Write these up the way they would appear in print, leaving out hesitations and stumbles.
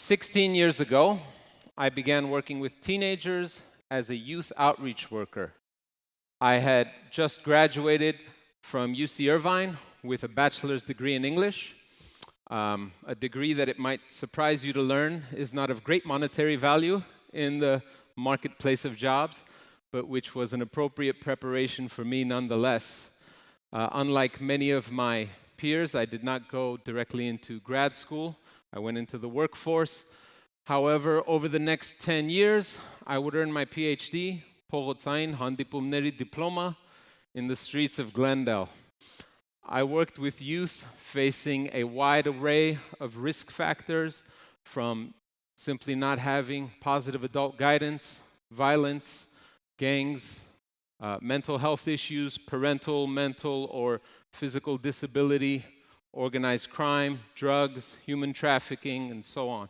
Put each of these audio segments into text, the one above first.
16 years ago, I began working with teenagers as a youth outreach worker. I had just graduated from UC Irvine with a bachelor's degree in English, a degree that it might surprise you to learn is not of great monetary value in the marketplace of jobs, but which was an appropriate preparation for me nonetheless. Unlike many of my peers, I did not go directly into grad school. I went into the workforce. However, over the next 10 years, I would earn my PhD, փողոցային հանդիպումների diploma, in the streets of Glendale. I worked with youth facing a wide array of risk factors, from simply not having positive adult guidance, violence, gangs, mental health issues, parental, mental, or physical disability, organized crime, drugs, human trafficking, and so on.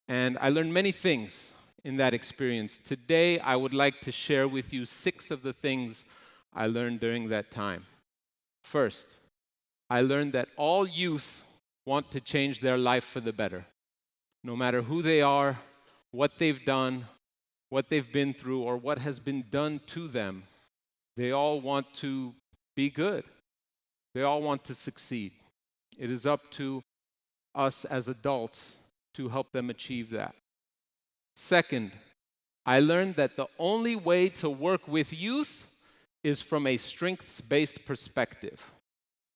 And I learned many things in that experience. Today, I would like to share with you 6 of the things I learned during that time. First, I learned that all youth want to change their life for the better. No matter who they are, what they've done, what they've been through, or what has been done to them, they all want to be good. They all want to succeed. It is up to us as adults to help them achieve that. Second, I learned that the only way to work with youth is from a strengths-based perspective.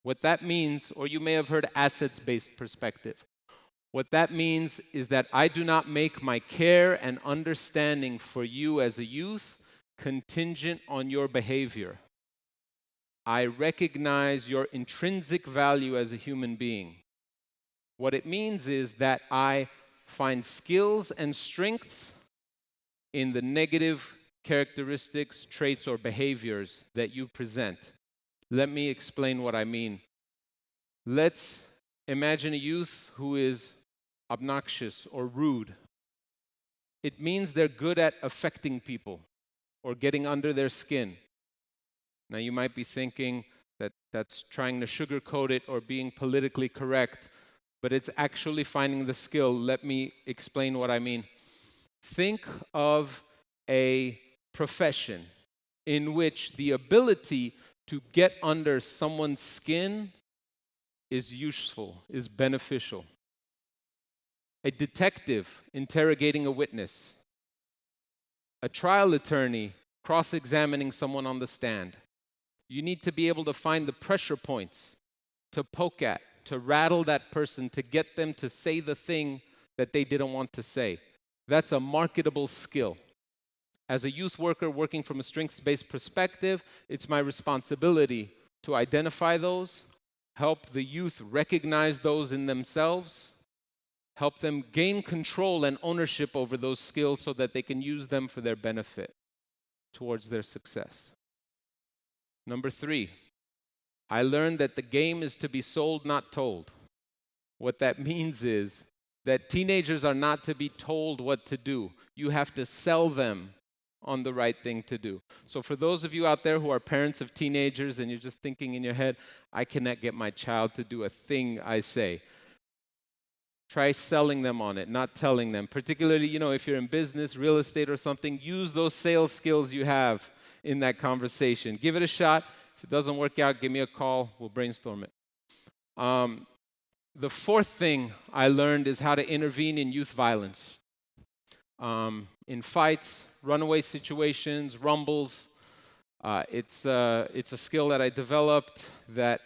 What that means, or you may have heard assets-based perspective. What that means is that I do not make my care and understanding for you as a youth contingent on your behavior. I recognize your intrinsic value as a human being. What it means is that I find skills and strengths in the negative characteristics, traits, or behaviors that you present. Let me explain what I mean. Let's imagine a youth who is obnoxious or rude. It means they're good at affecting people or getting under their skin. Now, you might be thinking that that's trying to sugarcoat it or being politically correct, but it's actually finding the skill. Let me explain what I mean. Think of a profession in which the ability to get under someone's skin is useful, is beneficial. A detective interrogating a witness. A trial attorney cross-examining someone on the stand. You need to be able to find the pressure points to poke at, to rattle that person, to get them to say the thing that they didn't want to say. That's a marketable skill. As a youth worker working from a strengths-based perspective, it's my responsibility to identify those, help the youth recognize those in themselves, help them gain control and ownership over those skills so that they can use them for their benefit towards their success. Number 3, I learned that the game is to be sold, not told. What that means is that teenagers are not to be told what to do. You have to sell them on the right thing to do. So for those of you out there who are parents of teenagers and you're just thinking in your head, I cannot get my child to do a thing I say. Try selling them on it, not telling them. Particularly, if you're in business, real estate or something, use those sales skills you have in that conversation. Give it a shot. If it doesn't work out, give me a call. We'll brainstorm it. The 4th thing I learned is how to intervene in youth violence. In fights, runaway situations, rumbles. It's a skill that I developed and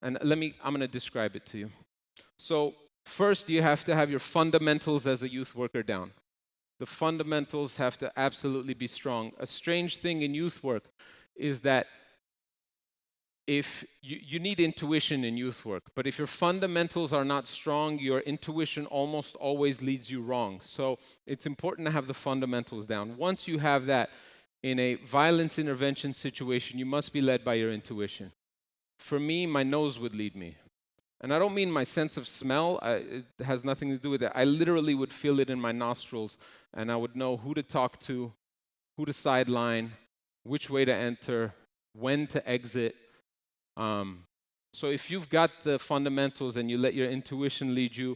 I'm going to describe it to you. So first, you have to have your fundamentals as a youth worker down. The fundamentals have to absolutely be strong. A strange thing in youth work is that if you need intuition in youth work, but if your fundamentals are not strong, your intuition almost always leads you wrong. So it's important to have the fundamentals down. Once you have that, in a violence intervention situation, you must be led by your intuition. For me, my nose would lead me. And I don't mean my sense of smell. It has nothing to do with it. I literally would feel it in my nostrils, and I would know who to talk to, who to sideline, which way to enter, when to exit. So if you've got the fundamentals and you let your intuition lead you,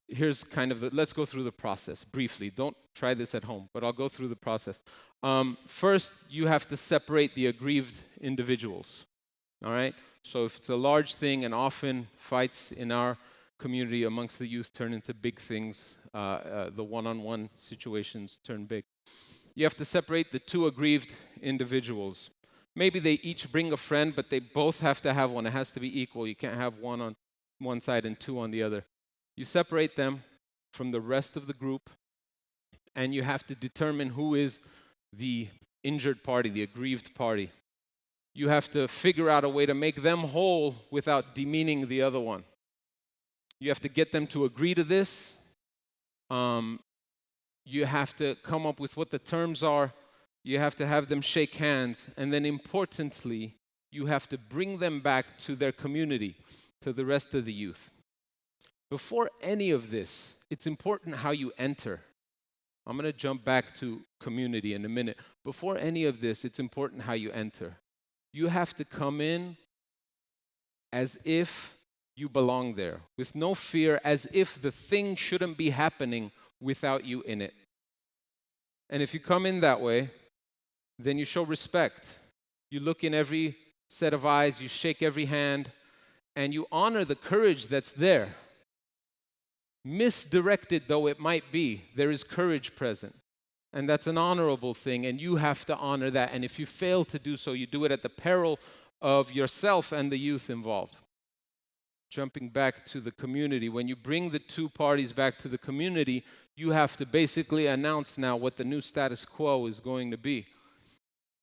here's kind of let's go through the process briefly. Don't try this at home, but I'll go through the process. First, you have to separate the aggrieved individuals, all right? So if it's a large thing, and often fights in our community amongst the youth turn into big things, the one-on-one situations turn big. You have to separate the two aggrieved individuals. Maybe they each bring a friend, but they both have to have one. It has to be equal. You can't have one on one side and two on the other. You separate them from the rest of the group, and you have to determine who is the injured party, the aggrieved party. You have to figure out a way to make them whole without demeaning the other one. You have to get them to agree to this. You have to come up with what the terms are. You have to have them shake hands. And then importantly, you have to bring them back to their community, to the rest of the youth. Before any of this, it's important how you enter. I'm going to jump back to community in a minute. Before any of this, it's important how you enter. You have to come in as if you belong there, with no fear, as if the thing shouldn't be happening without you in it. And if you come in that way, then you show respect. You look in every set of eyes, you shake every hand, and you honor the courage that's there. Misdirected though it might be, there is courage present. And that's an honorable thing, and you have to honor that. And if you fail to do so, you do it at the peril of yourself and the youth involved. Jumping back to the community, when you bring the two parties back to the community, you have to basically announce now what the new status quo is going to be.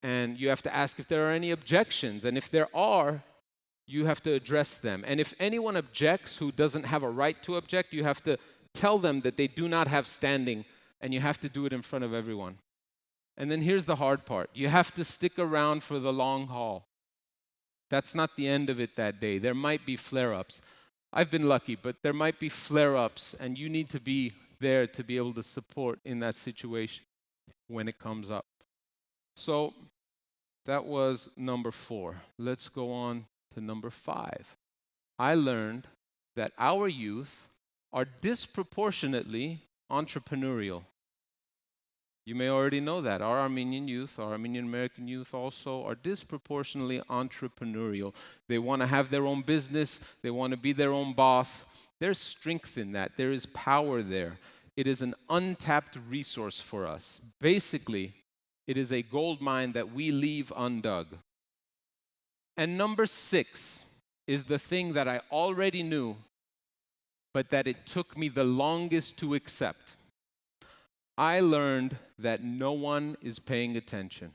And you have to ask if there are any objections. And if there are, you have to address them. And if anyone objects who doesn't have a right to object, you have to tell them that they do not have standing, and you have to do it in front of everyone. And then here's the hard part. You have to stick around for the long haul. That's not the end of it that day. There might be flare-ups. I've been lucky, but there might be flare-ups, and you need to be there to be able to support in that situation when it comes up. So that was number 4. Let's go on to number 5. I learned that our youth are disproportionately entrepreneurial. You may already know that. Our Armenian youth, our Armenian American youth also are disproportionately entrepreneurial. They want to have their own business. They want to be their own boss. There's strength in that. There is power there. It is an untapped resource for us. Basically, it is a gold mine that we leave undug. And number 6 is the thing that I already knew, but that it took me the longest to accept. I learned that no one is paying attention.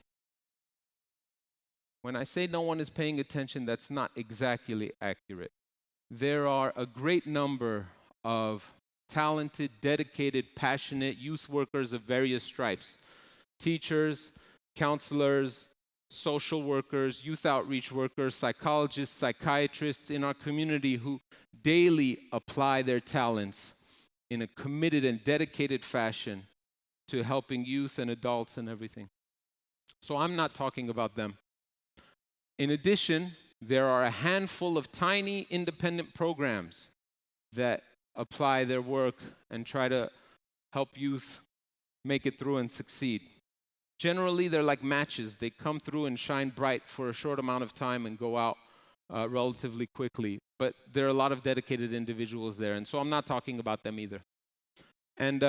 When I say no one is paying attention, that's not exactly accurate. There are a great number of talented, dedicated, passionate youth workers of various stripes. Teachers, counselors, social workers, youth outreach workers, psychologists, psychiatrists in our community who daily apply their talents in a committed and dedicated fashion to helping youth and adults and everything. So I'm not talking about them. In addition, there are a handful of tiny independent programs that apply their work and try to help youth make it through and succeed. Generally, they're like matches. They come through and shine bright for a short amount of time and go out relatively quickly. But there are a lot of dedicated individuals there, and so I'm not talking about them either. And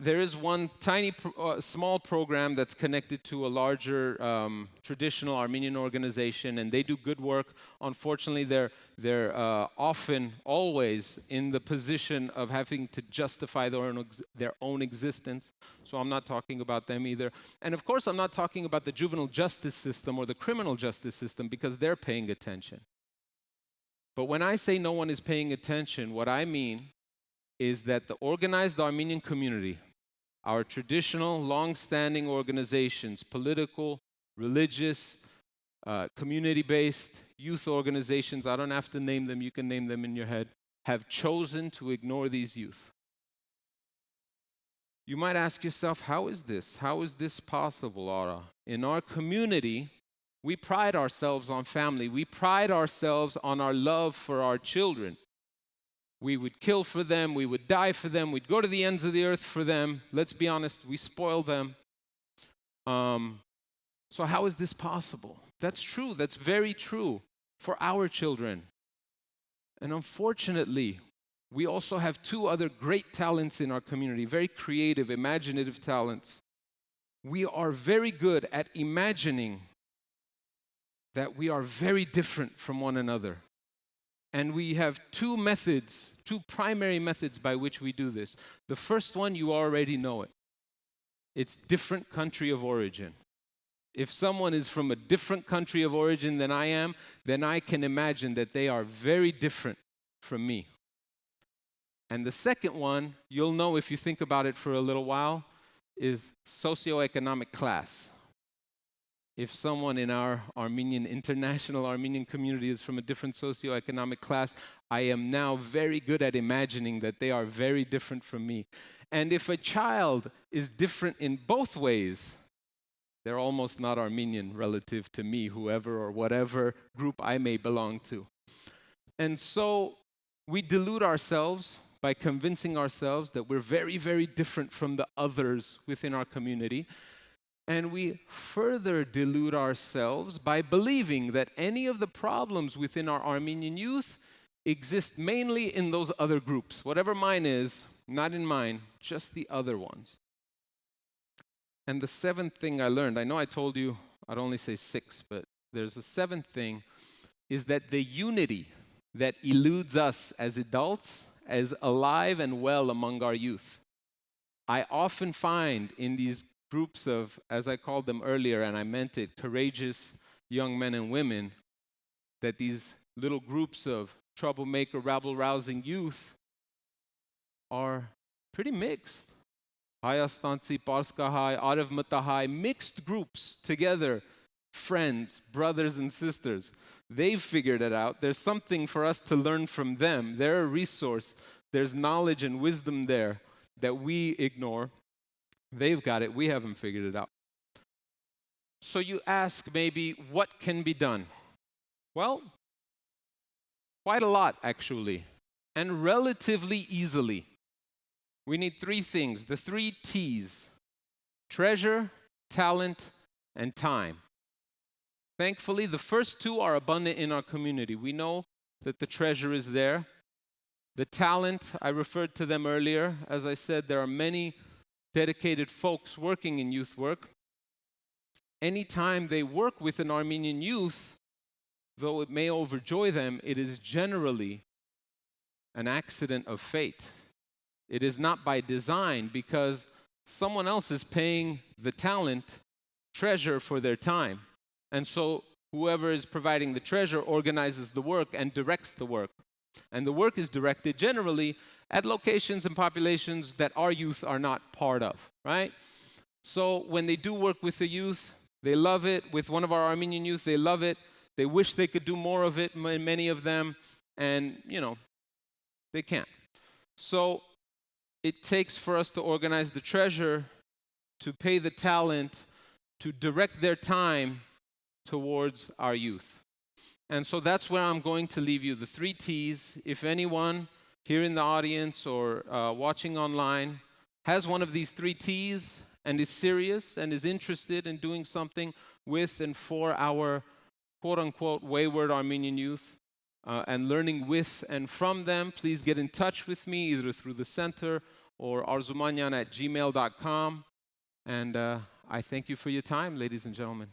there is one tiny, small program that's connected to a larger traditional Armenian organization, and they do good work. Unfortunately, they're often, always in the position of having to justify their own existence. So I'm not talking about them either. And of course, I'm not talking about the juvenile justice system or the criminal justice system, because they're paying attention. But when I say no one is paying attention, what I mean is that the organized Armenian community, our traditional, long-standing organizations, political, religious, community-based, youth organizations, I don't have to name them, you can name them in your head, have chosen to ignore these youth. You might ask yourself, how is this? How is this possible, Ara? In our community, we pride ourselves on family. We pride ourselves on our love for our children. We would kill for them, we would die for them, we'd go to the ends of the earth for them. Let's be honest, we spoil them. So how is this possible? That's true, that's very true for our children. And unfortunately, we also have two other great talents in our community, very creative, imaginative talents. We are very good at imagining that we are very different from one another. And we have two primary methods by which we do this. The first one, you already know it. It's different country of origin. If someone is from a different country of origin than I am, then I can imagine that they are very different from me. And the second one, you'll know if you think about it for a little while, is socioeconomic class. If someone in our international Armenian community is from a different socioeconomic class, I am now very good at imagining that they are very different from me. And if a child is different in both ways, they're almost not Armenian relative to me, whoever or whatever group I may belong to. And so we delude ourselves by convincing ourselves that we're very, very different from the others within our community. And we further delude ourselves by believing that any of the problems within our Armenian youth exist mainly in those other groups. Whatever mine is, not in mine, just the other ones. And the seventh thing I learned, I know I told you I'd only say 6, but there's a seventh thing, is that the unity that eludes us as adults is alive and well among our youth. I often find in these groups of, as I called them earlier, and I meant it, courageous young men and women, that these little groups of troublemaker, rabble-rousing youth are pretty mixed. Hayastansi, Parskahai, Arav Matahai, mixed groups together, friends, brothers and sisters. They've figured it out. There's something for us to learn from them. They're a resource. There's knowledge and wisdom there that we ignore. They've got it. We haven't figured it out. So you ask maybe, what can be done? Well, quite a lot, actually, and relatively easily. We need 3 things, the 3 T's: treasure, talent, and time. Thankfully, the first 2 are abundant in our community. We know that the treasure is there. The talent, I referred to them earlier. As I said, there are many dedicated folks working in youth work. Anytime they work with an Armenian youth, though it may overjoy them, it is generally an accident of fate. It is not by design, because someone else is paying the talent treasure for their time. And so whoever is providing the treasure organizes the work and directs the work. And the work is directed generally at locations and populations that our youth are not part of, right? So when they do work with the youth, they love it. With one of our Armenian youth, they love it. They wish they could do more of it, many of them, and, they can't. So it takes for us to organize the treasure, to pay the talent, to direct their time towards our youth. And so that's where I'm going to leave you, the 3 T's. If anyone here in the audience or watching online has one of these 3 T's and is serious and is interested in doing something with and for our quote-unquote wayward Armenian youth, and learning with and from them, please get in touch with me either through the center or arzumanian@gmail.com. And I thank you for your time, ladies and gentlemen.